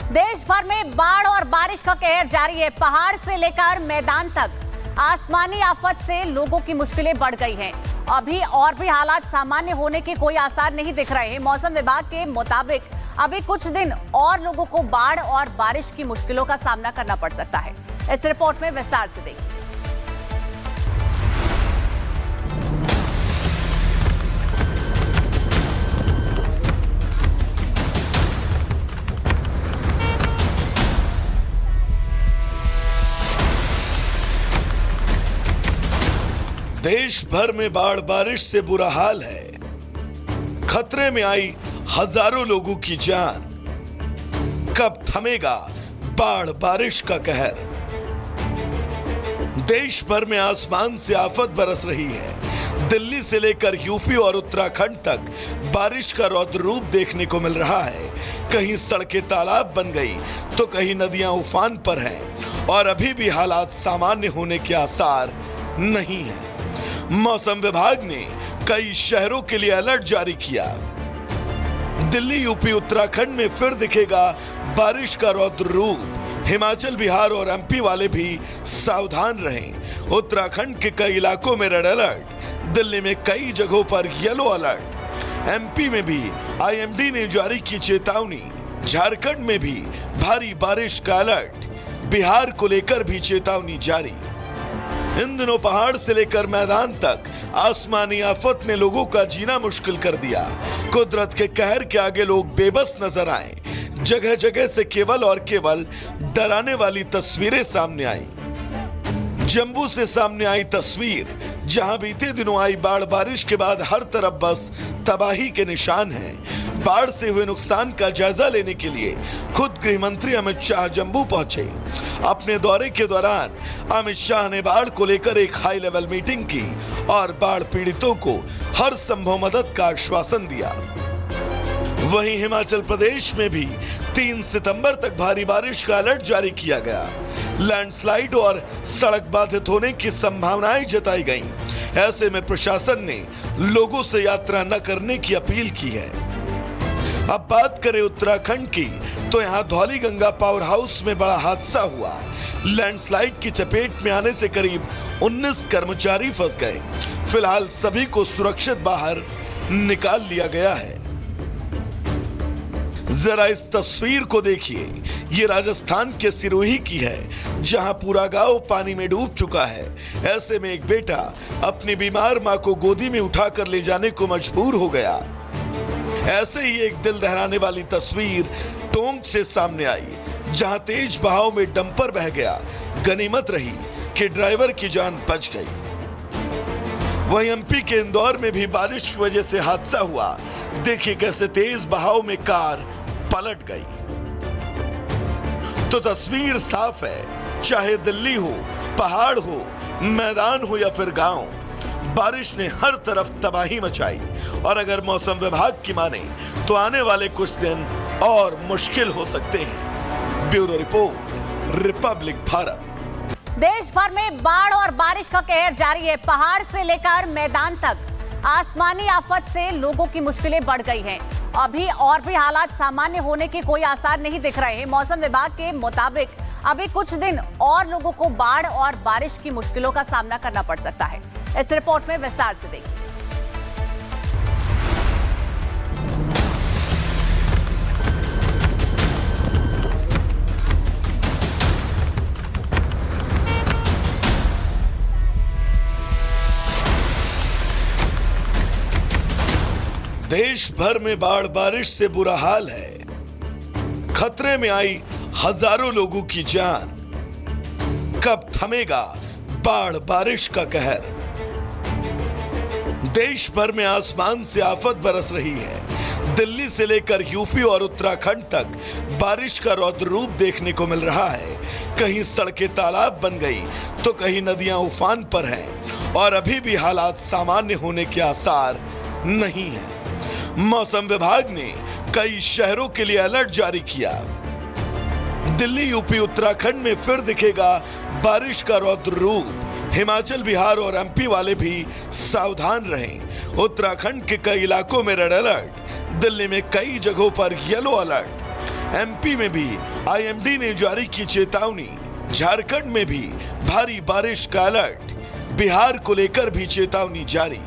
देश भर में बाढ़ और बारिश का कहर जारी है। पहाड़ से लेकर मैदान तक आसमानी आफत से लोगों की मुश्किलें बढ़ गई हैं। अभी और भी हालात सामान्य होने के कोई आसार नहीं दिख रहे हैं। मौसम विभाग के मुताबिक अभी कुछ दिन और लोगों को बाढ़ और बारिश की मुश्किलों का सामना करना पड़ सकता है। इस रिपोर्ट में विस्तार से देखिए। देश भर में बाढ़ बारिश से बुरा हाल है। खतरे में आई हजारों लोगों की जान। कब थमेगा बाढ़ बारिश का कहर? देश भर में आसमान से आफत बरस रही है। दिल्ली से लेकर यूपी और उत्तराखंड तक बारिश का रौद्र रूप देखने को मिल रहा है। कहीं सड़कें तालाब बन गई तो कहीं नदियां उफान पर हैं और अभी भी हालात सामान्य होने के आसार नहीं है। मौसम विभाग ने कई शहरों के लिए अलर्ट जारी किया। दिल्ली, यूपी, उत्तराखंड में फिर दिखेगा बारिश का रौद्र रूप। हिमाचल, बिहार और एमपी वाले भी सावधान रहें। उत्तराखंड के कई इलाकों में रेड अलर्ट, दिल्ली में कई जगहों पर येलो अलर्ट, एमपी में भी आईएमडी ने जारी की चेतावनी। झारखंड में भी भारी बारिश का अलर्ट, बिहार को लेकर भी चेतावनी जारी। इन दिनों पहाड़ से लेकर मैदान तक आसमानी आफत ने लोगों का जीना मुश्किल कर दिया। कुदरत के कहर के आगे लोग बेबस नजर आए। जगह जगह से केवल और केवल डराने वाली तस्वीरें सामने आई। जम्मू से सामने आई तस्वीर, जहां बीते दिनों आई बाढ़ बारिश के बाद हर तरफ बस तबाही के निशान हैं। बाढ़ से हुए नुकसान का जायजा लेने के लिए खुद गृह मंत्री अमित शाह जम्मू पहुंचे। अपने दौरे के दौरान अमित शाह ने बाढ़ को लेकर एक हाई लेवल मीटिंग की और बाढ़ पीड़ितों को हर संभव मदद का आश्वासन दिया। वहीं हिमाचल प्रदेश में भी 3 सितंबर तक भारी बारिश का अलर्ट जारी किया गया। लैंडस्लाइड और सड़क बाधित होने की संभावनाएं जताई गईं। ऐसे में प्रशासन ने लोगों से यात्रा न करने की अपील की है। अब बात करें उत्तराखंड की, तो यहां धौलीगंगा पावर हाउस में बड़ा हादसा हुआ। लैंडस्लाइड की चपेट में आने से करीब 19 कर्मचारी फंस गए। फिलहाल सभी को सुरक्षित बाहर निकाल लिया गया है। जरा इस तस्वीर को देखिए। ये राजस्थान के सिरोही की है, जहां पूरा गांव पानी में डूब चुका है। ऐसे में एक बेटा अपनी बीमार मां को गोदी में उठाकर ले जाने को मजबूर हो गया। ऐसे ही एक दिल दहलाने वाली तस्वीर टोंक से सामने आई, जहां तेज बहाव में डंपर बह गया। गनीमत रही कि ड्राइवर की जान बच गई। वहीं एमपी के इंदौर में भी बारिश की वजह से हादसा हुआ। देखिए कैसे तेज बहाव में कार पलट गई। तो तस्वीर साफ है, चाहे दिल्ली हो, पहाड़ हो, मैदान हो या फिर गांव, बारिश ने हर तरफ तबाही मचाई। और अगर मौसम विभाग की माने तो आने वाले कुछ दिन और मुश्किल हो सकते हैं। Bureau report, Republic Bharat. देश भर में बाढ़ और बारिश का कहर जारी है। पहाड़ से लेकर मैदान तक आसमानी आफत से लोगों की मुश्किलें बढ़ गई हैं। अभी और भी हालात सामान्य होने के कोई आसार नहीं दिख रहे हैं। मौसम विभाग के मुताबिक अभी कुछ दिन और लोगों को बाढ़ और बारिश की मुश्किलों का सामना करना पड़ सकता है। इस रिपोर्ट में विस्तार से देखिए। देश भर में बाढ़ बारिश से बुरा हाल है। खतरे में आई हजारों लोगों की जान। कब थमेगा बाढ़ बारिश का कहर? देश भर में आसमान से आफत बरस रही है। दिल्ली से लेकर यूपी और उत्तराखंड तक बारिश का रौद्र रूप देखने को मिल रहा है। कहीं सड़कें तालाब बन गई तो कहीं नदियां उफान पर हैं और अभी भी हालात सामान्य होने के आसार नहीं है। मौसम विभाग ने कई शहरों के लिए अलर्ट जारी किया। दिल्ली, यूपी, उत्तराखंड में फिर दिखेगा बारिश का रौद्र रूप। हिमाचल, बिहार और एमपी वाले भी सावधान रहें। उत्तराखंड के कई इलाकों में रेड अलर्ट, दिल्ली में कई जगहों पर येलो अलर्ट, एमपी में भी आईएमडी ने जारी की चेतावनी, झारखंड में भी भारी बारिश का अलर्ट, बिहार को लेकर भी चेतावनी जारी।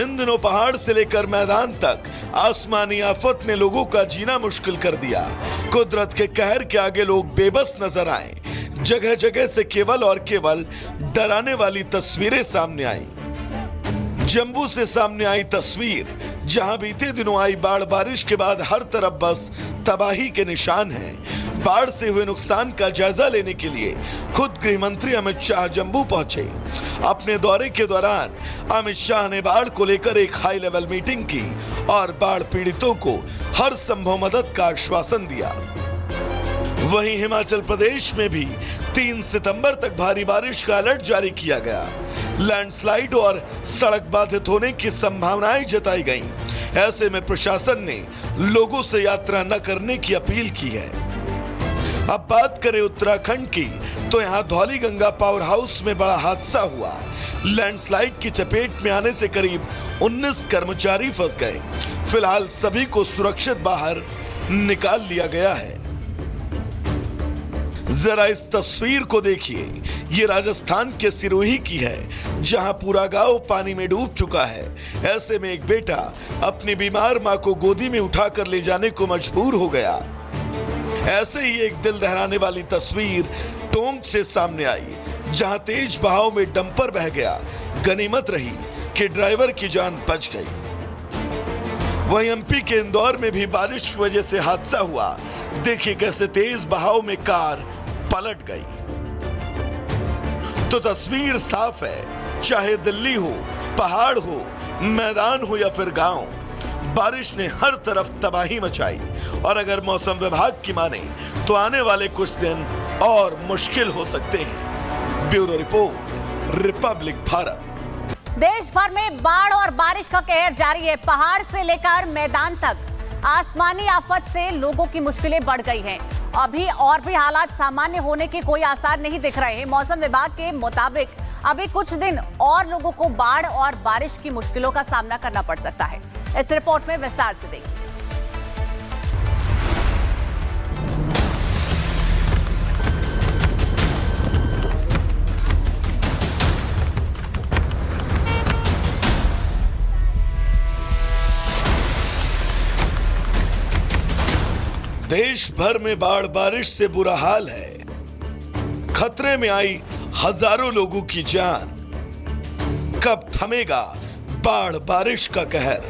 इन दिनों पहाड़ से लेकर मैदान तक आसमानी आफत ने लोगों का जीना मुश्किल कर दिया। कुदरत के कहर के आगे लोग बेबस नजर आए। जगह जगह से केवल और केवल डराने वाली तस्वीरें सामने आई। जम्मू से सामने आई तस्वीर, जहां बीते दिनों आई बाढ़ बारिश के बाद हर तरफ बस तबाही के निशान हैं। बाढ़ से हुए नुकसान का जायजा लेने के लिए खुद गृह मंत्री अमित शाह जम्मू पहुंचे। अपने दौरे के दौरान अमित शाह ने बाढ़ को लेकर एक हाई लेवल मीटिंग की और बाढ़ पीड़ितों को हर संभव मदद का आश्वासन दिया। वहीं हिमाचल प्रदेश में भी 3 सितंबर तक भारी बारिश का अलर्ट जारी किया गया। लैंडस्लाइड और सड़क बाधित होने की संभावनाएं जताई गईं। ऐसे में प्रशासन ने लोगों से यात्रा न करने की अपील की है। अब बात करें उत्तराखंड की, तो यहां धौलीगंगा पावर हाउस में बड़ा हादसा हुआ। लैंडस्लाइड की चपेट में आने से करीब 19 कर्मचारी फंस गए। फिलहाल सभी को सुरक्षित बाहर निकाल लिया गया है। जरा इस तस्वीर को देखिए, ये राजस्थान के सिरोही की है, जहां पूरा गांव पानी में डूब चुका है। ऐसे में एक बेटा अपनी बीमार मां को गोदी में उठाकर ले जाने को मजबूर हो गया। ऐसे ही एक दिल दहलाने वाली तस्वीर टोंक से सामने आई, जहां तेज बहाव में डंपर बह गया। गनीमत रही कि ड्राइवर की जान बच गई। वहीं एमपी के इंदौर में भी बारिश की वजह से हादसा हुआ। देखिए कैसे तेज बहाव में कार पलट गई। तो तस्वीर साफ है, चाहे दिल्ली हो, पहाड़ हो, मैदान हो या फिर गांव, बारिश ने हर तरफ तबाही मचाई। और अगर मौसम विभाग की माने तो आने वाले कुछ दिन और मुश्किल हो सकते हैं। Bureau report, Republic Bharat. देश भर में बाढ़ और बारिश का कहर जारी है। पहाड़ से लेकर मैदान तक आसमानी आफत से लोगों की मुश्किलें बढ़ गई हैं। अभी और भी हालात सामान्य होने के कोई आसार नहीं दिख रहे हैं। मौसम विभाग के मुताबिक अभी कुछ दिन और लोगों को बाढ़ और बारिश की मुश्किलों का सामना करना पड़ सकता है। इस रिपोर्ट में विस्तार से देखिए। देश भर में बाढ़ बारिश से बुरा हाल है। खतरे में आई हजारों लोगों की जान। कब थमेगा बाढ़ बारिश का कहर?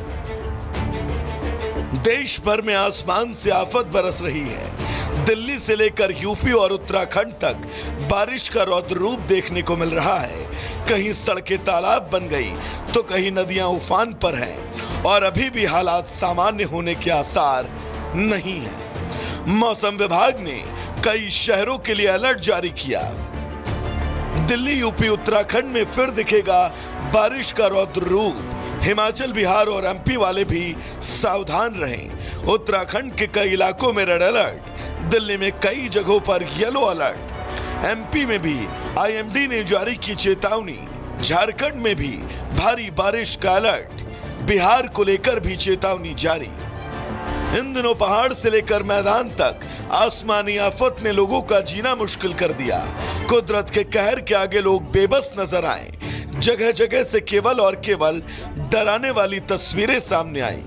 देश भर में आसमान से आफत बरस रही है। दिल्ली से लेकर यूपी और उत्तराखंड तक बारिश का रौद्र रूप देखने को मिल रहा है। कहीं सड़कें तालाब बन गई तो कहीं नदियां उफान पर हैं और अभी भी हालात सामान्य होने के आसार नहीं है। मौसम विभाग ने कई शहरों के लिए अलर्ट जारी किया। दिल्ली, यूपी, उत्तराखंड में फिर दिखेगा बारिश का रौद्र रूप। हिमाचल, बिहार और एमपी वाले भी सावधान रहें। उत्तराखंड के कई इलाकों में रेड अलर्ट, दिल्ली में कई जगहों पर येलो अलर्ट। एमपी में भी आईएमडी ने जारी की चेतावनी, झारखंड में भी भारी बारिश का अलर्ट, बिहार को लेकर भी चेतावनी जारी। इन दिनों पहाड़ से लेकर मैदान तक आसमानी आफत ने लोगों का जीना मुश्किल कर दिया। कुदरत के कहर के आगे लोग बेबस नजर आए। जगह जगह से केवल और केवल डराने वाली तस्वीरें सामने आई।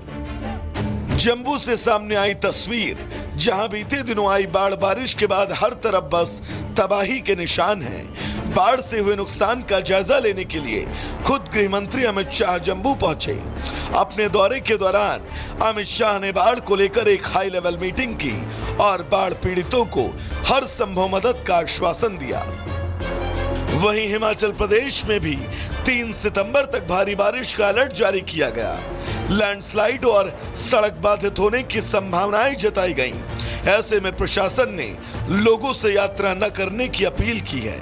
जम्मू से सामने आई तस्वीर, जहां बीते दिनों आई बाढ़ बारिश के बाद हर तरफ बस तबाही के निशान हैं। बाढ़ से हुए नुकसान का जायजा लेने के लिए खुद गृह मंत्री अमित शाह जम्मू पहुंचे। अपने दौरे के दौरान अमित शाह ने बाढ़ को लेकर एक हाई लेवल मीटिंग की और बाढ़ पीड़ितों को हर संभव मदद का आश्वासन दिया। वहीं हिमाचल प्रदेश में भी 3 सितंबर तक भारी बारिश का अलर्ट जारी किया गया। लैंडस्लाइड और सड़क बाधित होने की संभावनाएं जताई गईं। ऐसे में प्रशासन ने लोगों से यात्रा न करने की अपील की है।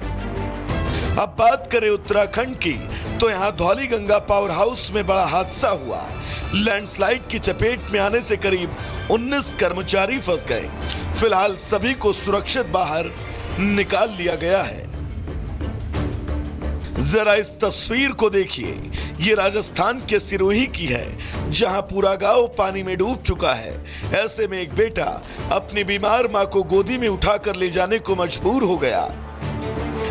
अब बात करें उत्तराखंड की, तो यहां धौलीगंगा पावर हाउस में बड़ा हादसा हुआ। लैंडस्लाइड की चपेट में आने से करीब 19 कर्मचारी फंस गए। फिलहाल सभी को सुरक्षित बाहर निकाल लिया गया है। जरा इस तस्वीर को देखिए। ये राजस्थान के सिरोही की है, जहां पूरा गांव पानी में डूब चुका है। ऐसे में एक बेटा अपनी बीमार मां को गोदी में उठाकर ले जाने को मजबूर हो गया।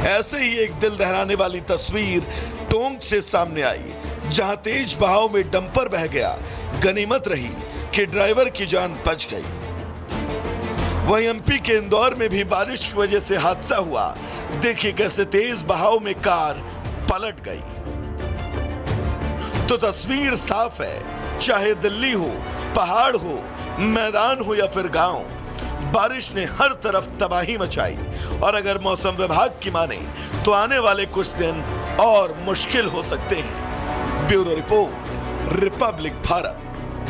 ऐसे ही एक दिल दहलाने वाली तस्वीर टोंक से सामने आई, जहां तेज बहाव में डंपर बह गया। गनीमत रही कि ड्राइवर की जान बच गई। वहीं एमपी के इंदौर में भी बारिश की वजह से हादसा हुआ। देखिए कैसे तेज बहाव में कार पलट गई। तो तस्वीर साफ है, चाहे दिल्ली हो, पहाड़ हो, मैदान हो या फिर गांव, बारिश ने हर तरफ तबाही मचाई। और अगर मौसम विभाग की माने तो आने वाले कुछ दिन और मुश्किल हो सकते हैं। Bureau report, Republic Bharat.